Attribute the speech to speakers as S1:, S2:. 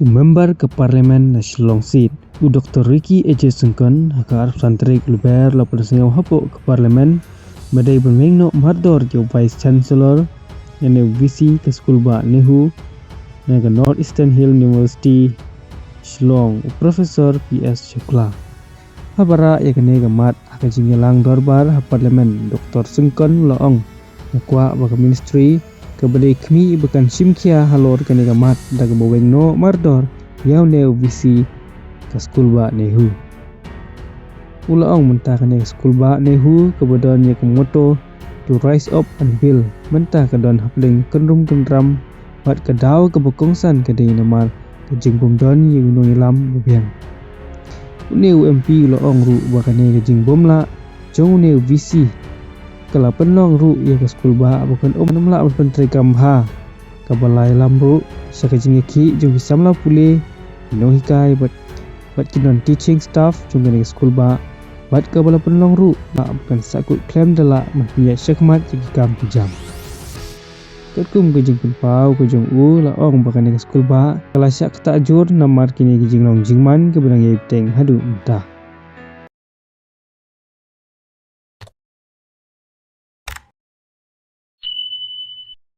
S1: member ke parlimen na Shillong seat Dr. Ricky Eje Sengkon haka arab santrik luber la persengau hapuk ke parlimen badai bermengno mardor ke vice chancellor yang visi ke skul ba NEHU na ke North-Eastern Hill University Shillong Profesor PS Shukla habara ya kene ke mat haka jingelang dorbar ha parlimen Dr. Sengkon laong nakwa ba ke ministry ke badai kmi bukan simkia halor kene ke mat da ke bawengno mardor yau ne visi ke skul ba NEHU. Ulaong mentah kene ke skul ba NEHU kebetulan ye ke moto to rise up and build mentah ke don hapling kynram bat ke dau ke bekongsan ke dei namar ke jing bom don ye gunung ilam bebiang. Une MP ulaong ru ba kene ke jing bom la Jong ne visi kala penong ru ye ke skul ba bukan namla menteri kamha ke balai lamru saka jing ki jong samla pule no hikai bat kinon teaching staff jong ke skul ba bat ke bala penong ru ba bukan sakut klaim dala mahpiya syakmat jigi kam pijam ketkum ke jing penpau ke jong la ong ba ke skul ba kala syak tak jur namar kini ke jing long jingman ke benang ye teng haduh mentah